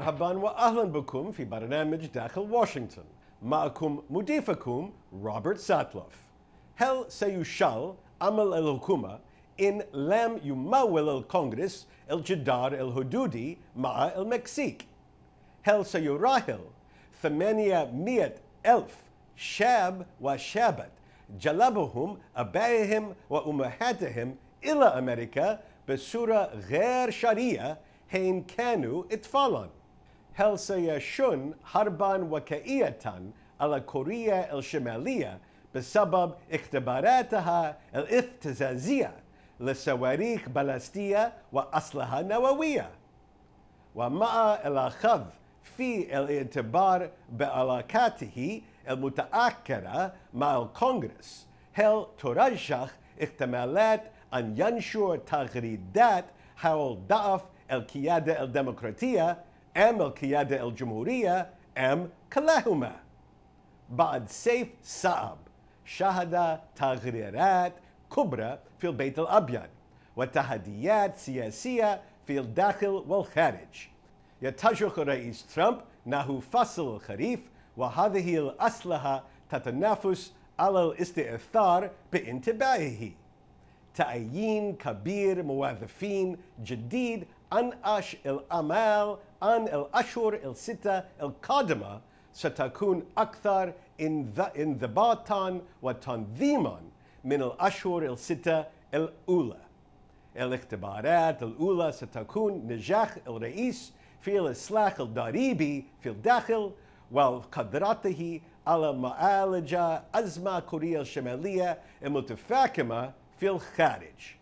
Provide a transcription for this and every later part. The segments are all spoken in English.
مرحبا وأهلا بكم في برنامج داخل واشنطن. معكم مضيفكم روبرت ساتلوف. هل سيشل عمل الحكومة إن لم يمول الكونغرس الجدار الحدودي مع المكسيك؟ هل سيراهل 800,000 شاب وشابة جلبهم أبائهم وأمهاتهم إلى أمريكا بصورة غير شرعية حين كانوا أطفالا؟ هل سيشن حربا وكائية على كوريا الشمالية بسبب اختباراتها الاهتزازية لصواريخ بالستية وأسلحة نووية؟ ومع الأخذ في الاعتبار بعلاقاته المتأخرة مع الكونغرس، هل ترجح احتمالات أن ينشر تغريدات حول ضعف القيادة الديمقراطية أم القيادة الجمهورية أم كلاهما؟ بعد سيف صعب شهد تغييرات كبرى في البيت الأبيض وتحديات سياسية في الداخل والخارج. يتجه الرئيس ترامب نحو فصل الخريف، وهذه الأسلحة تتنافس على الاستئثار بانتباهه. تعيين كبير موظفين جديد أنعش الأمال أن الأشهر الستة القادمة ستكون أكثر انضباطا وتنظيما من الأشهر الستة الأولى. الاختبارات الأولى ستكون نجاح الرئيس في الإصلاح الضريبي في الداخل وقدرته على معالجة أزمة كوريا الشمالية المتفاقمة في الخارج.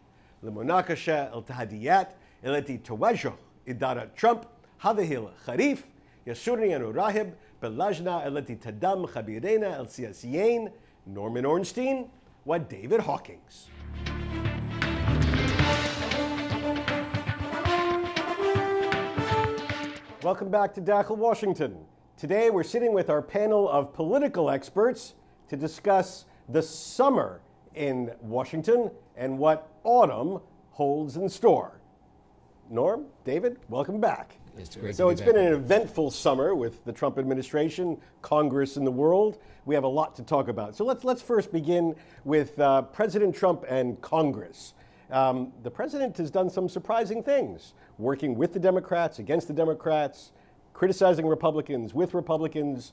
لمناقشة التحديات التي تواجه إدارة ترامب هذه الخريف، يسرني أن أرحب باللجنة التي تضم خبيرين السياسيين نورم أورنستين وديفيد هاوكينغز. Welcome back to Dakhil Washington. Today we're sitting with our panel of political experts to discuss the summer in Washington and what autumn holds in store. Norm, David, welcome back. It's great So to be it's back. been an eventful summer with the Trump administration, Congress, and the world. We have a lot to talk about. So let's first begin with President Trump and Congress. The president has done some surprising things, working with the Democrats, against the Democrats, criticizing Republicans, with Republicans.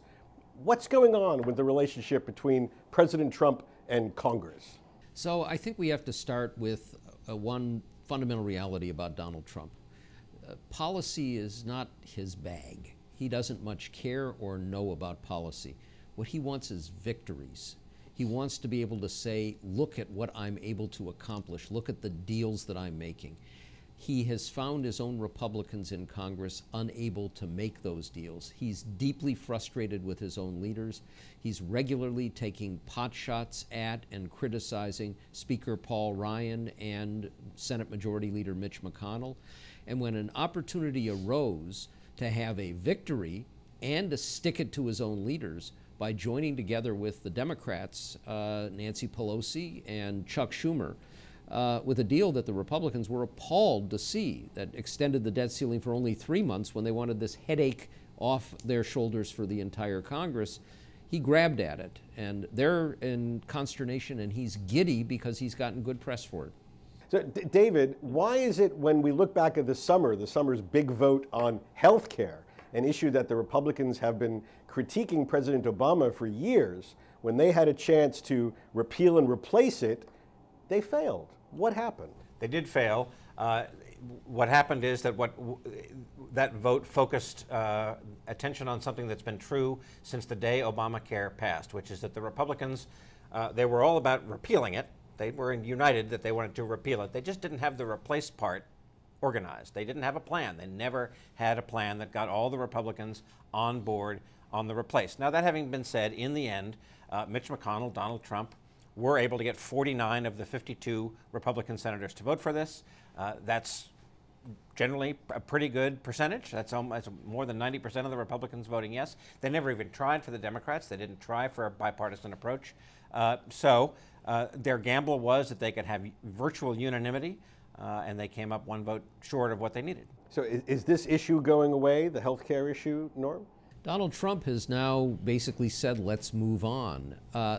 What's going on with the relationship between President Trump and Congress? So I think we have to start with one fundamental reality about Donald Trump. Policy is not his bag. He doesn't much care or know about policy. What he wants is victories. He wants to be able to say, look at what I'm able to accomplish. Look at the deals that I'm making. He has found his own Republicans in Congress unable to make those deals. He's deeply frustrated with his own leaders. He's regularly taking pot shots at and criticizing Speaker Paul Ryan and Senate Majority Leader Mitch McConnell. And when an opportunity arose to have a victory and to stick it to his own leaders by joining together with the Democrats, Nancy Pelosi and Chuck Schumer, with a deal that the Republicans were appalled to see, that extended the debt ceiling for only 3 months when they wanted this headache off their shoulders for the entire Congress, he grabbed at it. And they're in consternation, and he's giddy because he's gotten good press for it. So, David, why is it when we look back at the summer's big vote on health care, an issue that the Republicans have been critiquing President Obama for years, when they had a chance to repeal and replace it, they failed? What happened? They did fail. What happened is that that vote focused attention on something that's been true since the day Obamacare passed, which is that the Republicans, they were all about repealing it. They were united that they wanted to repeal it. They just didn't have the replace part organized. They didn't have a plan. They never had a plan that got all the Republicans on board on the replace. Now, that having been said, in the end, Mitch McConnell, Donald Trump, were able to get 49 of the 52 Republican senators to vote for this. That's generally a pretty good percentage. That's more than 90% of the Republicans voting yes. They never even tried for the Democrats. They didn't try for a bipartisan approach. So their gamble was that they could have virtual unanimity and they came up one vote short of what they needed. So is this issue going away, the health care issue, Norm? Donald Trump has now basically said, let's move on.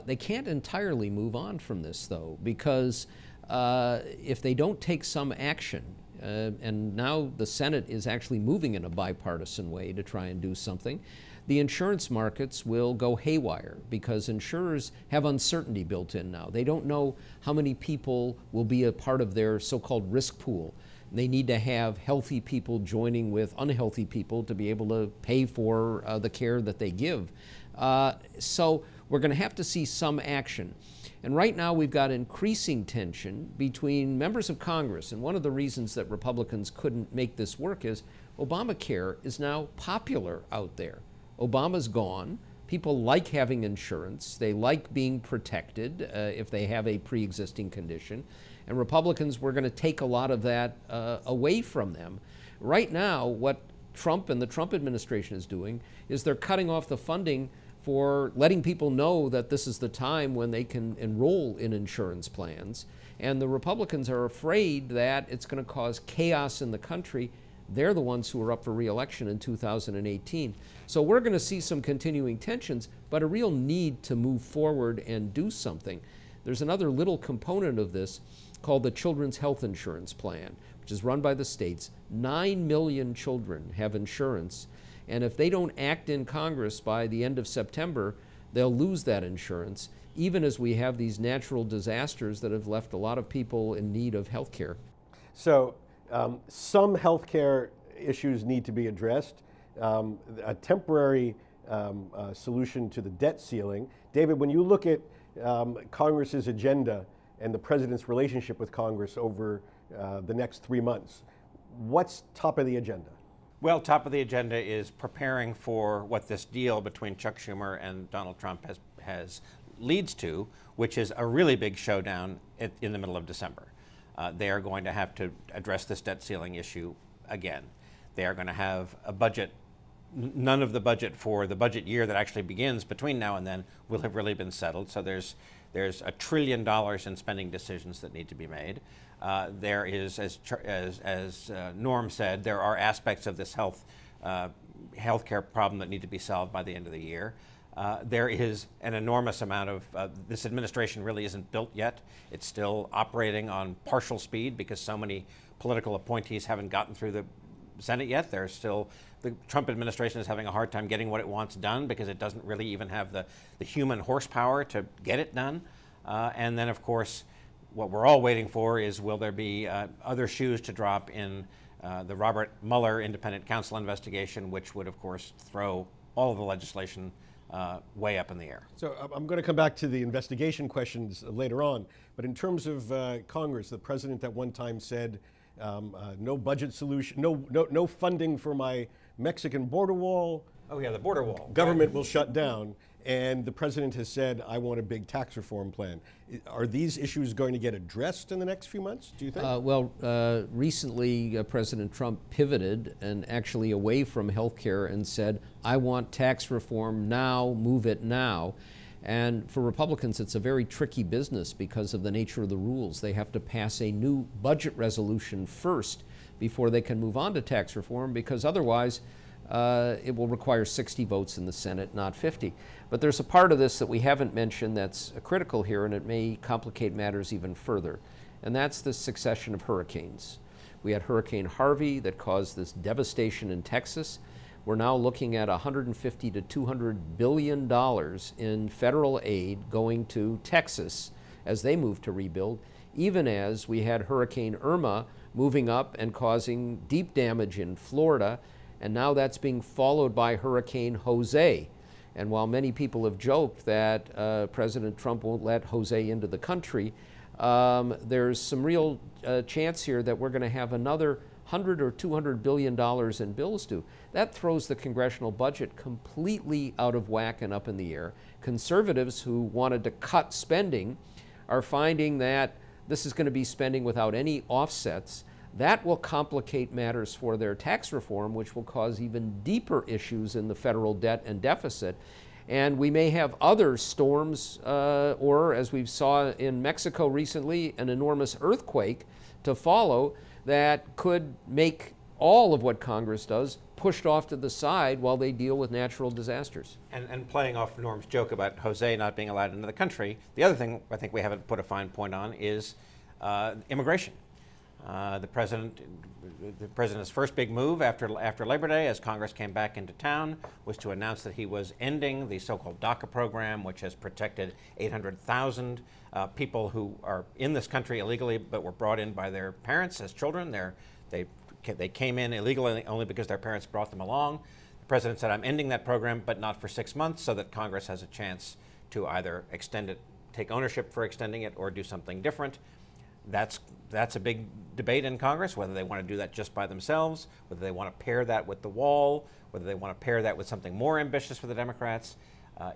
They can't entirely move on from this, though, because if they don't take some action, and now the Senate is actually moving in a bipartisan way to try and do something, the insurance markets will go haywire because insurers have uncertainty built in now. They don't know how many people will be a part of their so-called risk pool. They need to have healthy people joining with unhealthy people to be able to pay for the care that they give. So we're going to have to see some action. And right now we've got increasing tension between members of Congress. And one of the reasons that Republicans couldn't make this work is Obamacare is now popular out there. Obama's gone. People like having insurance. They like being protected if they have a pre-existing condition. And Republicans were going to take a lot of that away from them. Right now, what Trump and the Trump administration is doing is they're cutting off the funding for letting people know that this is the time when they can enroll in insurance plans. And the Republicans are afraid that it's going to cause chaos in the country. They're the ones who are up for re-election in 2018. So we're going to see some continuing tensions, but a real need to move forward and do something. There's another little component of this called the Children's Health Insurance Plan, which is run by the states. 9 million children have insurance, and if they don't act in Congress by the end of September, they'll lose that insurance, even as we have these natural disasters that have left a lot of people in need of health care. So some health care issues need to be addressed. A temporary solution to the debt ceiling. David, when you look at Congress's agenda and the president's relationship with Congress over the next 3 months, what's top of the agenda? Well, top of the agenda is preparing for what this deal between Chuck Schumer and Donald Trump leads to, which is a really big showdown in the middle of December. They are going to have to address this debt ceiling issue again. They are going to have a budget. None of the budget for the budget year that actually begins between now and then will have really been settled. So there's $1 trillion in spending decisions that need to be made. There is, as Norm said, there are aspects of this healthcare problem that need to be solved by the end of the year. There is an enormous amount of, this administration really isn't built yet. It's still operating on partial speed because so many political appointees haven't gotten through the Senate yet. There's still, the Trump administration is having a hard time getting what it wants done because it doesn't really even have the human horsepower to get it done. And then, of course, what we're all waiting for is, will there be other shoes to drop in the Robert Mueller independent counsel investigation, which would, of course, throw all of the legislation way up in the air. So I'm going to come back to the investigation questions later on, but in terms of Congress, the president at one time said no budget solution, no funding for my Mexican border wall. Oh yeah, the border wall. Government will shut down, and the president has said, I want a big tax reform plan. Are these issues going to get addressed in the next few months, do you think? Recently, President Trump pivoted and actually away from health care and said, I want tax reform now, move it now. And for Republicans, it's a very tricky business because of the nature of the rules. They have to pass a new budget resolution first before they can move on to tax reform, because otherwise it will require 60 votes in the Senate, not 50. But there's a part of this that we haven't mentioned that's critical here, and it may complicate matters even further, and that's the succession of hurricanes. We had Hurricane Harvey that caused this devastation in Texas. We're now looking at $150 to $200 billion in federal aid going to Texas as they move to rebuild, even as we had Hurricane Irma moving up and causing deep damage in Florida, and now that's being followed by Hurricane Jose. And while many people have joked that President Trump won't let Jose into the country, there's some real chance here that we're going to have another $100 or $200 billion in bills due. That throws the congressional budget completely out of whack and up in the air. Conservatives who wanted to cut spending are finding that this is going to be spending without any offsets. That will complicate matters for their tax reform, which will cause even deeper issues in the federal debt and deficit. And we may have other storms, or as we saw in Mexico recently, an enormous earthquake to follow that could make all of what Congress does pushed off to the side while they deal with natural disasters. And playing off Norm's joke about Jose not being allowed into the country, the other thing I think we haven't put a fine point on is immigration. The president's first big move after Labor Day, as Congress came back into town, was to announce that he was ending the so-called DACA program, which has protected 800,000 people who are in this country illegally but were brought in by their parents as children. They came in illegally only because their parents brought them along. The president said, I'm ending that program, but not for 6 months, so that Congress has a chance to either extend it, take ownership for extending it, or do something different. That's a big debate in Congress, whether they want to do that just by themselves, whether they want to pair that with the wall, whether they want to pair that with something more ambitious for the Democrats.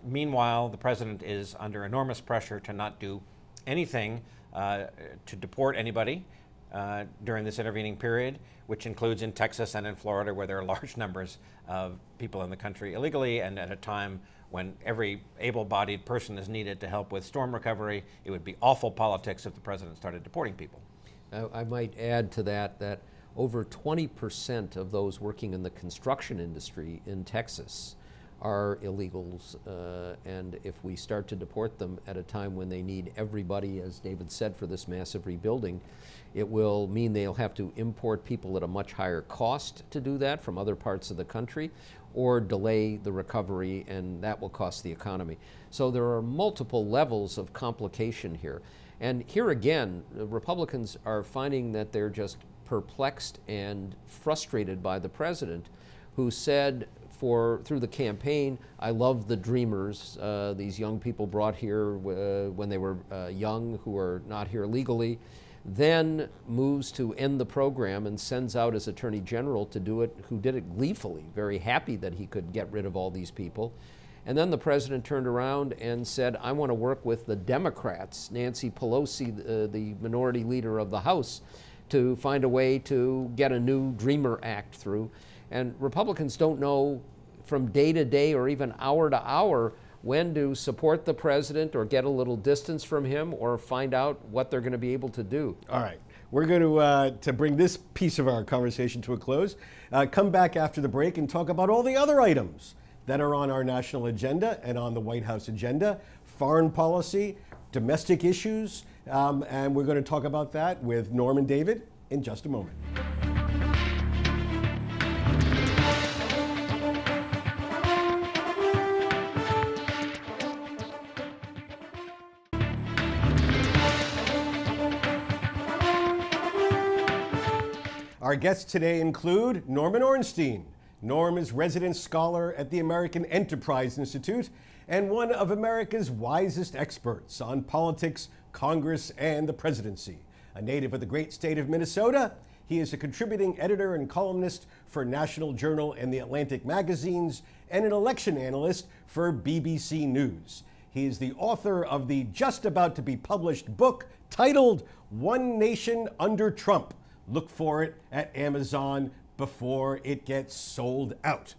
Meanwhile, the president is under enormous pressure to not do anything to deport anybody during this intervening period, which includes in Texas and in Florida, where there are large numbers of people in the country illegally, and at a time when every able-bodied person is needed to help with storm recovery. It would be awful politics if the president started deporting people. I might add to that over 20% of those working in the construction industry in Texas are illegals, and if we start to deport them at a time when they need everybody, as David said, for this massive rebuilding, it will mean they'll have to import people at a much higher cost to do that from other parts of the country, or delay the recovery, and that will cost the economy. So there are multiple levels of complication here. And here again, Republicans are finding that they're just perplexed and frustrated by the president, who said through the campaign, I love the dreamers, these young people brought here when they were young, who are not here legally, then moves to end the program and sends out his attorney general to do it, who did it gleefully, very happy that he could get rid of all these people. And then the president turned around and said, I want to work with the Democrats, Nancy Pelosi, the minority leader of the House, to find a way to get a new Dreamer Act through. And Republicans don't know from day to day or even hour to hour when to support the president or get a little distance from him or find out what they're going to be able to do. All right. We're going to bring this piece of our conversation to a close, come back after the break and talk about all the other items that are on our national agenda and on the White House agenda, foreign policy, domestic issues, and we're going to talk about that with Norm and David in just a moment. Our guests today include Norman Ornstein. Norm is resident scholar at the American Enterprise Institute and one of America's wisest experts on politics, Congress, and the presidency. A native of the great state of Minnesota, he is a contributing editor and columnist for National Journal and The Atlantic magazines and an election analyst for BBC News. He is the author of the just about to be published book titled One Nation Under Trump. Look for it at Amazon before it gets sold out.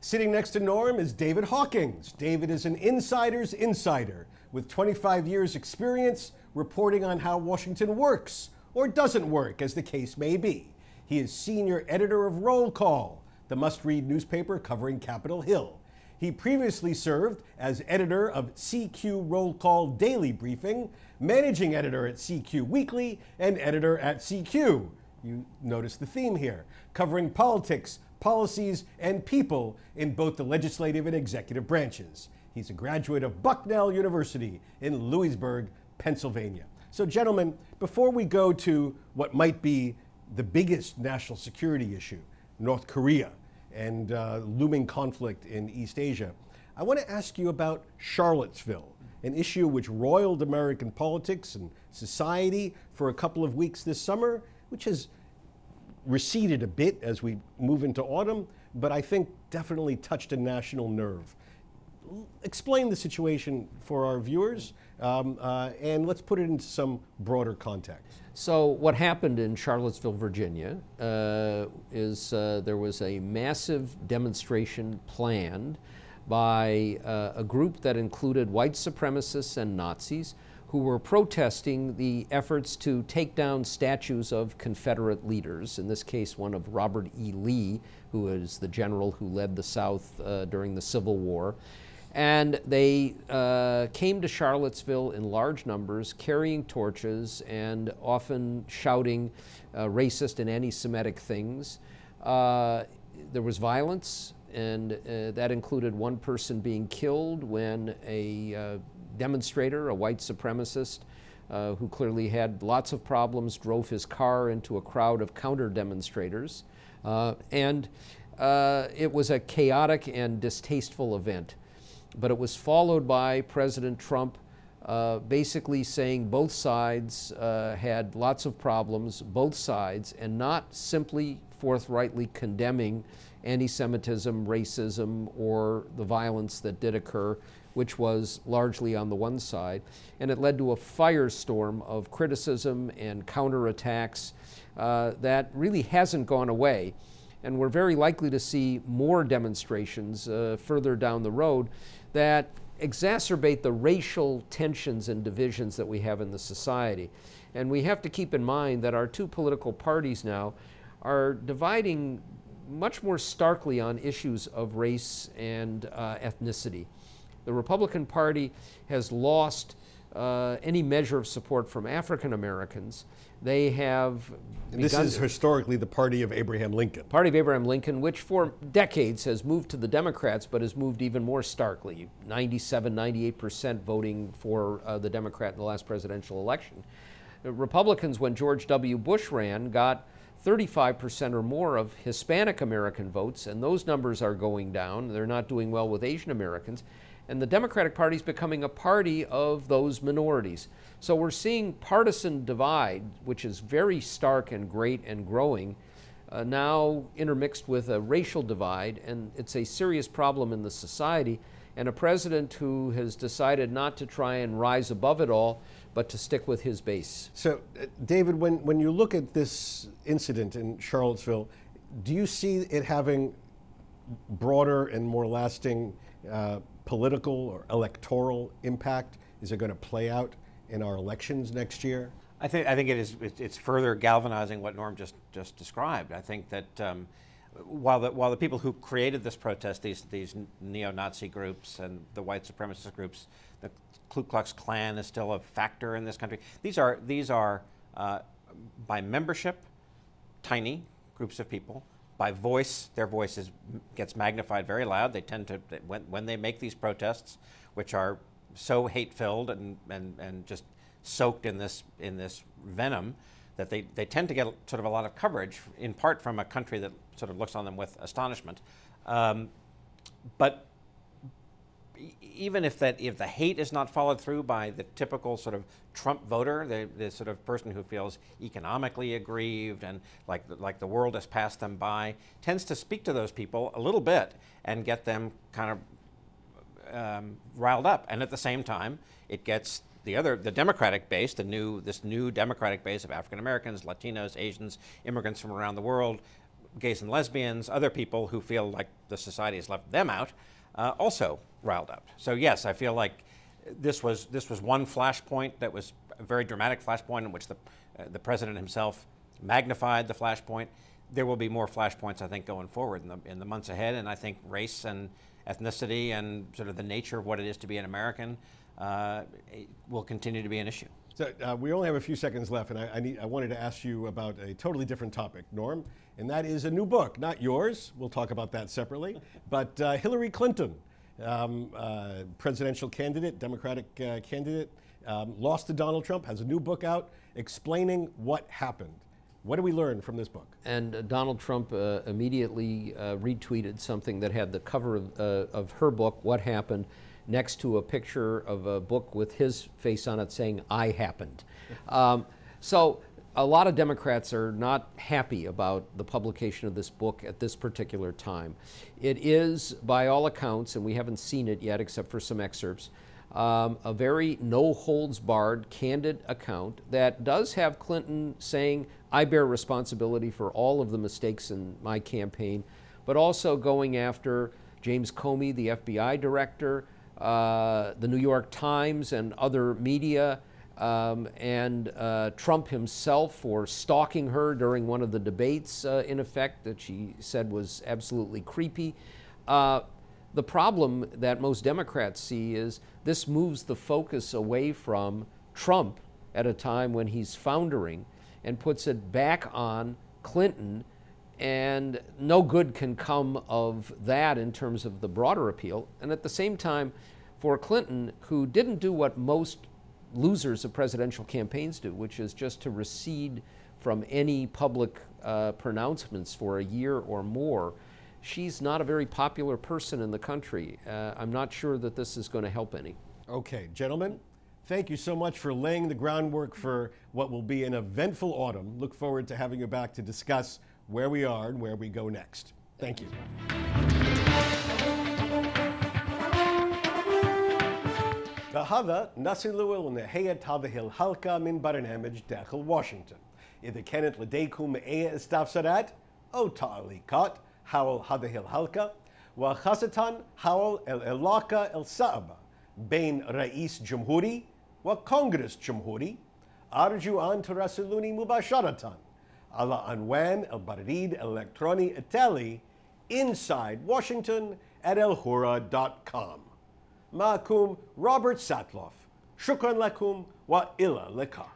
Sitting next to Norm is David Hawkins. David is an insider's insider with 25 years experience reporting on how Washington works or doesn't work, as the case may be. He is senior editor of Roll Call, the must-read newspaper covering Capitol Hill. He previously served as editor of CQ Roll Call Daily Briefing, managing editor at CQ Weekly, and editor at CQ. You notice the theme here, covering politics, policies, and people in both the legislative and executive branches. He's a graduate of Bucknell University in Lewisburg, Pennsylvania. So, gentlemen, before we go to what might be the biggest national security issue, North Korea, and looming conflict in East Asia, I want to ask you about Charlottesville, an issue which roiled American politics and society for a couple of weeks this summer, which has receded a bit as we move into autumn, but I think definitely touched a national nerve. Explain the situation for our viewers, and let's put it into some broader context. So what happened in Charlottesville, Virginia, is there was a massive demonstration planned by a group that included white supremacists and Nazis who were protesting the efforts to take down statues of Confederate leaders, in this case one of Robert E. Lee, who is the general who led the South during the Civil War. And they came to Charlottesville in large numbers, carrying torches and often shouting racist and anti-Semitic things. There was violence, and that included one person being killed when a demonstrator, a white supremacist, who clearly had lots of problems, drove his car into a crowd of counter-demonstrators. It was a chaotic and distasteful event. But it was followed by President Trump basically saying both sides had lots of problems, both sides, and not simply forthrightly condemning anti-Semitism, racism, or the violence that did occur, which was largely on the one side. And it led to a firestorm of criticism and counterattacks that really hasn't gone away. And we're very likely to see more demonstrations further down the road that exacerbate the racial tensions and divisions that we have in the society. And we have to keep in mind that our two political parties now are dividing much more starkly on issues of race and ethnicity. The Republican Party has lost any measure of support from African Americans. They have and this is historically the party of Abraham Lincoln. Party of Abraham Lincoln, which for decades has moved to the Democrats, but has moved even more starkly, 97, 98% voting for the Democrat in the last presidential election. The Republicans, when George W. Bush ran, got 35% or more of Hispanic American votes, and those numbers are going down. They're not doing well with Asian Americans. And the Democratic Party is becoming a party of those minorities. So we're seeing partisan divide, which is very stark and great and growing, now intermixed with a racial divide, and it's a serious problem in the society. And a president who has decided not to try and rise above it all, but to stick with his base. So, David, when you look at this incident in Charlottesville, do you see it having broader and more lasting political or electoral impact? Is it going to play out in our elections next year? I think it is. It's further galvanizing what Norm just described. I think that while the people who created this protest, these neo-Nazi groups and the white supremacist groups, the Ku Klux Klan is still a factor in this country. These are by membership tiny groups of people. By voice, their voice gets magnified very loud. They tend to, when they make these protests, which are so hate-filled and just soaked in this venom, that they tend to get sort of a lot of coverage, in part from a country that sort of looks on them with astonishment. But even if the hate is not followed through by the typical sort of Trump voter, the sort of person who feels economically aggrieved and like the world has passed them by, tends to speak to those people a little bit and get them kind of riled up. And at the same time, it gets the Democratic base, this new Democratic base of African Americans, Latinos, Asians, immigrants from around the world, gays and lesbians, other people who feel like the society has left them out, also riled up. So yes, I feel like this was one flashpoint that was a very dramatic flashpoint in which the president himself magnified the flashpoint. There will be more flashpoints, I think, going forward in the months ahead, and I think race and ethnicity and sort of the nature of what it is to be an American will continue to be an issue. So we only have a few seconds left, and I wanted to ask you about a totally different topic, Norm, and that is a new book, not yours. We'll talk about that separately, but Hillary Clinton, presidential candidate, Democratic candidate, lost to Donald Trump, has a new book out explaining what happened. What do we learn from this book? And Donald Trump immediately retweeted something that had the cover of her book, What Happened, next to a picture of a book with his face on it saying, I happened. So a lot of Democrats are not happy about the publication of this book at this particular time. It is, by all accounts, and we haven't seen it yet except for some excerpts, a very no-holds-barred, candid account that does have Clinton saying, I bear responsibility for all of the mistakes in my campaign, but also going after James Comey, the FBI director, the New York Times and other media, and Trump himself for stalking her during one of the debates, in effect, that she said was absolutely creepy. The problem that most Democrats see is this moves the focus away from Trump at a time when he's foundering and puts it back on Clinton, and no good can come of that in terms of the broader appeal. And at the same time, for Clinton, who didn't do what most losers of presidential campaigns do, which is just to recede from any public pronouncements for a year or more, she's not a very popular person in the country. I'm not sure that this is going to help any. Okay, gentlemen, thank you so much for laying the groundwork for what will be an eventful autumn. Look forward to having you back to discuss where we are and where we go next. Thank you. هذا نصل لنهاية هذه الحلقة من برنامج داخل واشنطن. إذا كانت لديكم أي استفسارات أو تعليقات حول هذه الحلقة، وخاصة حول العلاقة الصعبة بين رئيس جمهوري وكونغرس جمهوري، أرجو أن تراسلوني مباشرة على عنوان البريد الإلكتروني التالي insidewashington@elhura.com. معكم روبرت ساتلوف. شكرا لكم وإلى اللقاء.